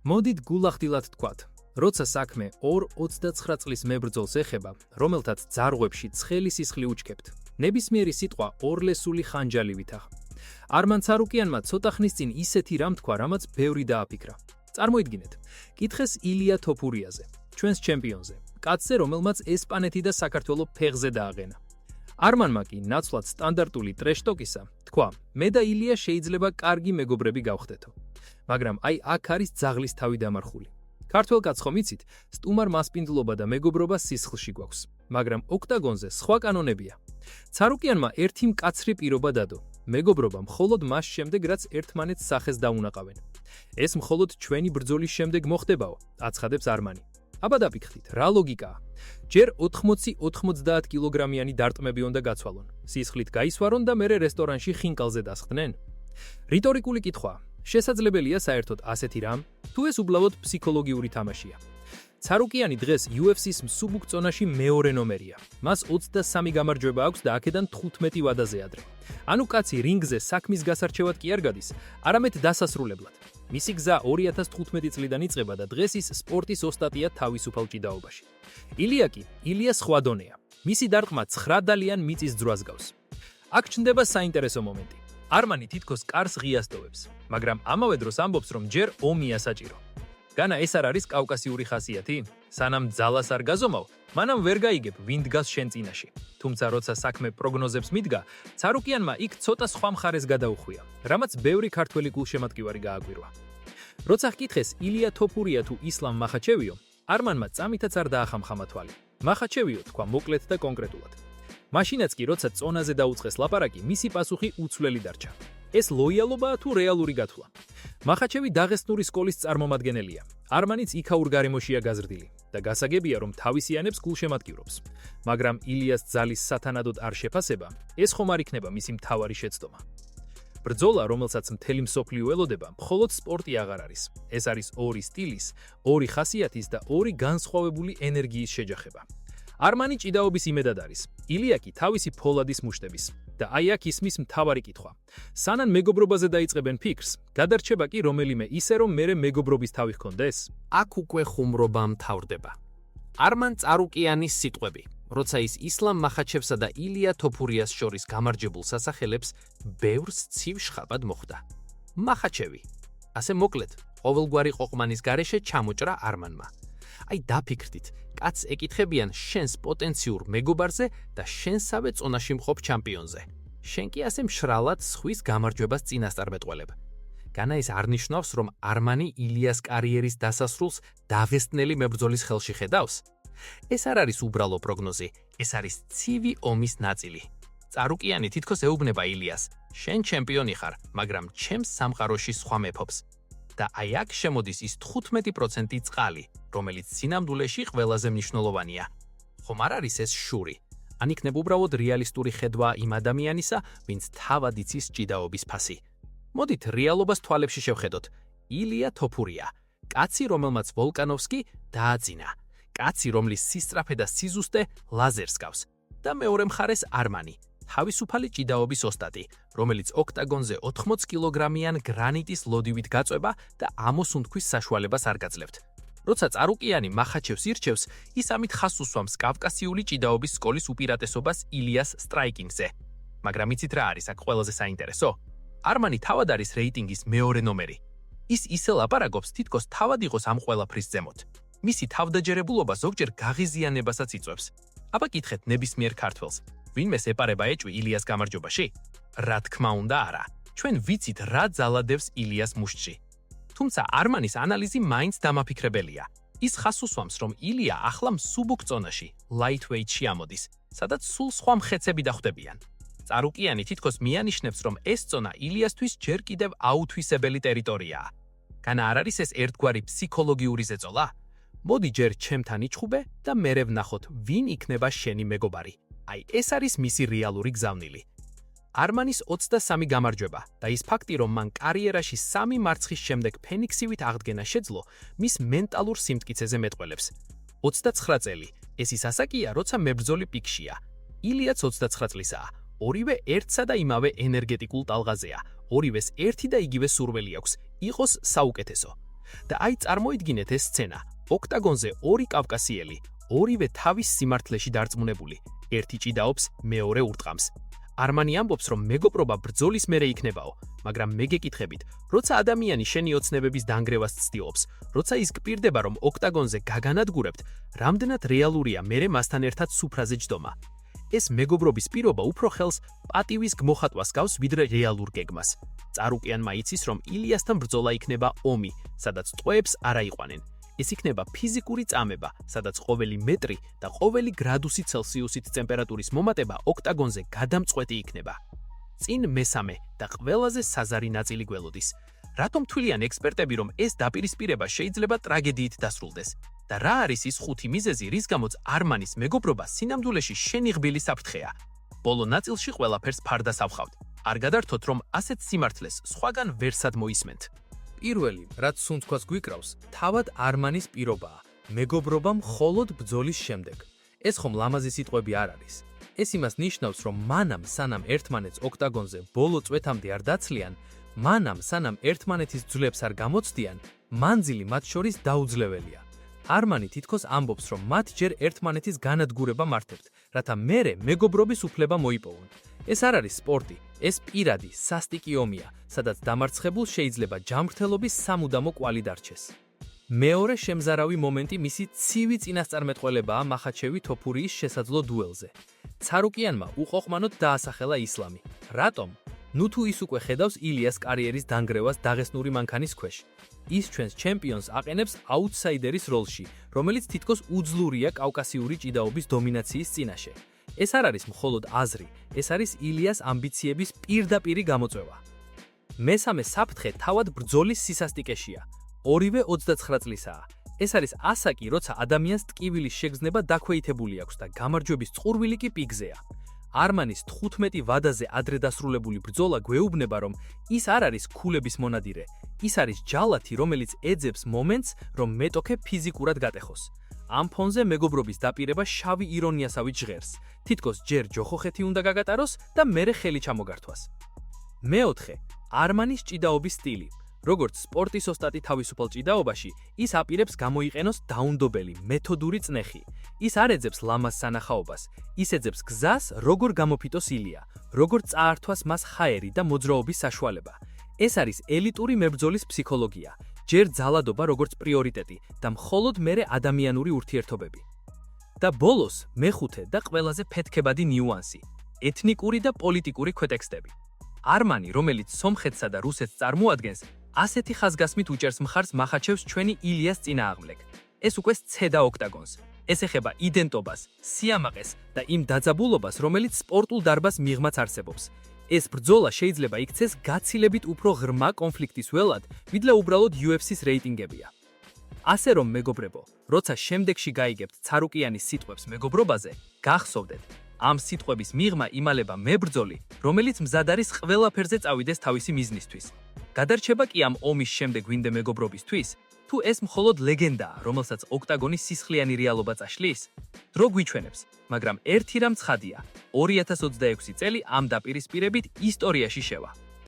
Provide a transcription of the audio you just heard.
მოდით გულახდილად თქვათ, როცა საქმე 2-29 წლის მებრძოლს ეხება, რომელთაც ძარღვებში ცხელი სისხლი უჩქებთ, ნებისმიერი სიტყვა ორლესული ხანჯალი ვითახა. არმან ცარუკიანმა ცოტა ხნის წინ ისეთი რამ თქვა, რამაც ბევრი დააფიქრა. წარმოიდგინეთ, კითხეს ილია თოფურიაზე, ჩვენს ჩემპიონზე, კაცზე, რომელმაც ესპანეთი და საქართველო ფეხზე დააღენა. არმანმა კი ნაცვლად სტანდარტული ტრეშტოკისა თქვა, მე და ილია შეიძლება კარგი მეგობრები გავხდეთო. მაგრამ აი აქ არის ძაღლის თავი დამარხული. ქართველ კაცს ხომ იცით, სტუმარ მასპინძლობა და მეგობრობა სისხლში გვაქვს, მაგრამ ოქტაგონზე სხვა კანონებია. ცარუკიანმა ერთი მკაცრი პირობა დადო. მეგობრობა მხოლოდ მას შემდეგ, რაც ერთმანეთს სახეს დაუნაყავენ. ეს მხოლოდ ჩვენი ბრძოლის შემდეგ მოხდებაო, აცხადებს არმანი. აბა დაფიქრდით, რა ლოგიკაა? ჯერ 80-90 კილოგრამიანი დარტყმები უნდა გაცვალონ, სისხლით გაისვარონ და მერე რესტორანში ხინკალზე დასხდნენ. რიტორიკული კითხვაა. შესაძლებელია საერთოდ ასეთი რამ, თუ ეს უბლავოდ ფსიქოლოგიური თამაშია. ცარუკიანი დღეს UFC-ს მსუბუქ წონაში მეორე ნომერია. მას 23 გამარჯვება აქვს და აქედან 15 ვადაზე ადრე. ანუ კაცი რინგზე საქმის გასარჩევად კი არ გადის, არამედ დასასრულებლად. მისი გზა 2015 წლიდან იწყება და დღეს ის სპორტის ოსტატია თავისუფალ ჭიდაობაში. ილია კი, ილია სხვა დონეა. მისი დარტყმა 9 დალიან მიწის ძრას გავს. აქ ჩნდება საინტერესო მომენტი. არმანი თითქოს კარს ღიას ტოვებს, მაგრამ ამავე დროს ამბობს, რომ ჯერ ომია საჭირო. განა ეს არ არის კავკასიური ხასიათი? სანამ ძალას არ გაზომავ, მანამ ვერ გაიგებ, ვინ დგას შენ წინაში. თუმცა როცა საქმე პროგნოზებს მიდგა, ცარუკიანმა იქ ცოტა სხვა მხარეს გადაუხვია, რამაც ბევრი ქართველი გულშემატკივარი გააგვირვა. როცა ჰკითხეს ილია თოფურია თუ ისლამ მახაჩევიო, არმანმა წამითაც არ დაახამხამა თვალი. მახაჩევიო თქვა მოკლედ და კონკრეტულად. მაშინაც კი როცა წონაზე დაუწყეს ლაპარაკი, მისი პასუხი უცვლელი დარჩა. ეს ლოიალობაა თუ რეალური გათვლა? მახაჩევი დაღესტნური სკოლის წარმომადგენელია. არმანიც იქაურ გარემოშია გაზრდილი და გასაგებია, რომ თავისიანებს გულშემატკივრობს. მაგრამ ილიას ძალის სათანადოდ არ შეფასება, ეს ხომ არ იქნება მისი მთავარი შეცდომა. ბრძოლა, რომელსაც მთელი მსოფლიო ელოდება, მხოლოდ სპორტი აღარ არის. ეს არის ორი სტილის, ორი ხასიათის და ორი განსხვავებული ენერგიის შეჯახება. არმანი ჭიდაობის იმედად არის, ილია კი თავისი ფოლადის მუშტების. და აი აქ ისმის მთავარი კითხვა. სანამ მეგობრობაზე დაიწყებენ ფიქრს, გადარჩება კი რომელიმე ისე, რომ მერე მეგობრობის თავი ჰქონდეს? აქ უკვე ხუმრობა მთავრდება. არმან ცარუკიანის სიტყვები, როცა ის ისლამ მახაჩევსა და ილია თოფურიას შორის გამარჯვებულ სასახელებს ბევრს ცივ შხაპად მოხვდა. მახაჩევი. ასე მოკლედ, ყოველგვარი ყოყმანის გარეშე ჩამოჭრა არმანმა. აი დაფიქრდით, კაც ეკითხებიან შენს პოტენციურ მეგობარზე და შენსავე წონაში მყოფ ჩემპიონზე. შენ კი ასე მშრალად სხვის გამარჯვებას წინასწარმეტყველებ. განა ეს არ ნიშნავს, რომ არმანი ილიას კარიერის დასასრულს დაღესტნელი მებრძოლის ხელში ხედავს? ეს არ არის უბრალო პროგნოზი, ეს არის ცივი ომის ნაწილი. ცარუკიანი თითქოს ეუბნება ილიას, შენ ჩემპიონი ხარ, მაგრამ ჩემს სამყაროში სხვა მეფობს. და აი აქ შემოდის ის 15% წყალი, რომელიც სინამდვილეში ყველაზე მნიშვნელოვანია. ხომ არ არის ეს შური? ან იქნება უბრალოდ რეალისტური ხედვა იმ ადამიანისა, ვინც თავად იცის ჭიდაობის ფასი. მოდით რეალობას თვალებში შევხედოთ. ილია თოფურია, კაცი, რომელმაც ვოლკანოვსკი დააძინა. კაცი, რომლის სისწრაფე და სიზუსტე ლაზერს გავს. და მეორე მხარეს არმანი, თავისუფალი ჭიდაობის ოსტატი, რომელიც ოქტაგონზე 80 კილოგრამიან გრანიტის ლოდივით გაწვება და ამოსუნთქვის საშუალებას არ გაძლევთ. როცა ცარუკიანი მახაჩევს ირჩევს, ის ამით ხაზს უსვამს კავკასიული ჭიდაობის სკოლის უპირატესობას ილიას სტრაიკინგზე. მაგრამ იცით რა არის აქ ყველაზე საინტერესო? არმანი თავად არის რეიტინგის მეორე ნომერი. ის ისე ლაპარაკობს, თითქოს თავად იყოს ამ ყველაფრის ზემოთ. მისი თავდაჯერებულობა ზოგჯერ გაღიზიანებასაც იწვევს. აბა კითხეთ ნებისმიერ ქართველს. ვინმეს ეპარება ეჭვი ილიას გამარჯვებაში? რა თქმა უნდა არა. ჩვენ ვიცით რა ძალადევს ილიას მუშტში. თუმცა არმანის ანალიზი მაინც დამაფიქრებელია. ის ხაზს უსვამს, რომ ილია ახლა მსუბუქ წონაში, lightweight-ში ამოდის, სადაც სულ სხვა მხეცები დახვდებიან. ცარუკიანი თითქოს მიანიშნებს, რომ ეს წონა ილიასთვის ჯერ კიდევ აუთვისებელი ტერიტორიაა. განა არ არის ეს ერთგვარი ფსიქოლოგიური ზეწოლა? მოდი ჯერ ჩემთან იჩხუბე და მერე ვნახოთ, ვინ იქნება შენი მეგობარი. აი ეს არის მისი რეალური გზავნილი. არმანის 23 გამარჯვება და ის ფაქტი, რომ მან კარიერაში 3 მარცხის შემდეგ ფენიქსივით აღდგენა შეძლო, მის მენტალურ სიმტკიცეზე მეტყველებს. 29 წელი, ეს ის ასაკია, როცა მებრძოლი პიკშია. ილიაც 29 წლისაა. ორივე ერთსა და იმავე ენერგეტიკულ ტალღაზეა. ორივეს ერთი და იგივე სურველი აქვს, იყოს საუკეთესო. და აი წარმოიდგინეთ ეს სცენა. ოქტაგონზე ორი კავკასიელი, ორივე თავის სიმართლეში დარწმუნებული. ერთი ჭიდაობს, მეორე ურტყამს. არმანი ამბობს, რომ მეგობრობა ბრძოლის მერე იქნებაო, მაგრამ მე გეკითხებით, როცა ადამიანი შენი ოცნებების დანგრევას ცდილობს, როცა ის გპირდება, რომ ოქტაგონზე გაგანადგურებთ, რამდენად რეალურია მერე მასთან ერთად სუფრაზე ჯდომა. ეს მეგობრობის პირობა უფრო ხელს პატივის გმოხატვას გავს, ვიდრე რეალურ გეგმას. წარუკიანმა იცის, რომ ილიასთან ბრძოლა იქნება ომი, სადაც ტყვეებს არ აიყვანენ. ეს იქნება ფიზიკური წამება, სადაც ყოველი მეტრი და ყოველი გრადუსი ცელსიუსით ტემპერატურის მომატება ოქტაგონზე გადამწყვეტი იქნება. წინ მესამე და ყველაზე საზარი ნაწილი გველოდის. რატომ თვლიან ექსპერტები, რომ ეს დაპირისპირება შეიძლება ტრაგედიით დასრულდეს? და რა არის ის ხუთი მიზეზი, რის გამოც არმანის მეგობრობა სინამდვილეში შენიღბილი საფრთხეა? ბოლო ნაწილში ყველაფერს ფარდას ავხავთ. არ გადართოთ, რომ ასეთ სიმართლეს სხვაგან ვერსად მოისმენთ. პირველი, რაც სუნთქვას გვიკრავს, თავად არმანის პირობაა. მეგობრობა მხოლოდ ბრძოლის შემდეგ. ეს ხომ ლამაზი სიტყვები არ არის. ეს იმას ნიშნავს, რომ მანამ სანამ ერთმანეთს ოქტაგონზე ბოლო წვეთამდე არ დაცლიან, მანამ სანამ ერთმანეთის ძვლებს არ გამოცდიან, მანძილი მათ შორის დაუძლებელია. არმანი თითქოს ამბობს, რომ მათ ჯერ ერთმანეთის განადგურება მართებთ, რათა მერე მეგობრობის უფლება მოიპოვონ. ეს არ არის სპორტი, ეს პირადი, სასტიკი ომია, სადაც დამარცხებულს შეიძლება ჯანმრთელობის სამუდამო კვალი დარჩეს. მეორე შემზარავი მომენტი მისი ცივი წინასწარმეტყველებაა მახაჩევი თოფურიის შესაძლო დუელზე. ცარუკიანმა უყოყმანოდ დაასახელა ისლამი. რატომ? ნუ თუ ის უკვე ხედავს ილიას კარიერის დანგრევას დაღესტნური მანქანის ქვეშ. ის ჩვენს ჩემპიონს აყენებს აუთსაიდერის როლში, რომელიც თითქოს უძლურია კავკასიური ჭიდაობის დომინაციის წინაშე. ეს არ არის მხოლოდ აზრი, ეს არის ილიას ამბიციების პირდაპირი გამოწვევა. მესამე საფრთხე თავად ბრძოლის სისასტიკეშია. ორივე 29 წლისაა. ეს არის ასაკი, როცა ადამიანს ტკივილის შეგრძნება დაქვეითებული აქვს და გამარჯვების წყურვილი კი პიკზეა. არმანის 15 ვადაზე ადრე დასრულებული ბრძოლა გვეუბნება, რომ ის არ არის ქულების მონადირე, ის არის ჯალათი, რომელიც ეძებს მომენტს, რომ მეტოქე ფიზიკურად გატეხოს. ამ ფონზე მეგობრობის დაპირება შავი ირონიასავით ჟღერს. თითქოს ჯერ ჯოხოხეთი უნდა გაგატაროს და მერე ხელი ჩამოგართვას. მეოთხე, არმანის ჭიდაობის სტილი. როგორც სპორტის ოსტატი თავისუფალ ჭიდაობაში, ის აპირებს გამოიყენოს დაუნდობელი, მეთოდური წნეხი. ის არ ეძებს ლამაზ სანახაობას, ის ეძებს გზას, როგორ გამოფიტოს ილია, როგორ წაართვას მას ჰაერი და მოძრაობის საშუალება. ეს არის ელიტური მებრძოლის ფსიქოლოგია, ჯერ ძალადობა როგორც პრიორიტეტი და მხოლოდ მერე ადამიანური ურთიერთობები. და ბოლოს, მეხუთე და ყველაზე ფეთქებადი ნიუანსი, ეთნიკური და პოლიტიკური ქვეტექსტები. არმანი, რომელიც სომხეთსა და რუსეთს წარმოადგენს, ასეთი ხაზგასმით უჭერს მხარს მახაჩევს ჩვენი ილიას წინააღმდეგ. ეს უკვე სცედა ოქტაგონს. ეს ეხება იდენტობას, სიამაყეს და იმ დაძაბულობას, რომელიც სპორტულ დარბაზ მიღმაც არსებობს. ეს ბრძოლა შეიძლება იქცეს გაცილებით უფრო ღრმა კონფლიქტის ველად, ვიდრე უბრალოდ UFC-ს რეიტინგებია. ასე რომ მეგობრებო, როცა შემდეგში გაიგებთ ცარუკიანის სიტყვებს მეგობრობაზე, გახსოვდეთ, ამ სიტყვების მიღმა იმალება მებრძოლი, რომელიც მზად არის ყველაფერზე წავიდეს თავისი მიზნისთვის. გადარჩება კი ამ ომის შემდეგ ვინდე მეგობრობისთვის, თუ ეს მხოლოდ ლეგენდაა, რომელსაც ოქტაგონის სისხლიანი რეალობა წაშლის? დრო გვიჩვენებს, მაგრამ ერთი რამ ცხადია, 2026 წელი ამ დაპირისპირებით ისტორიაში შევა.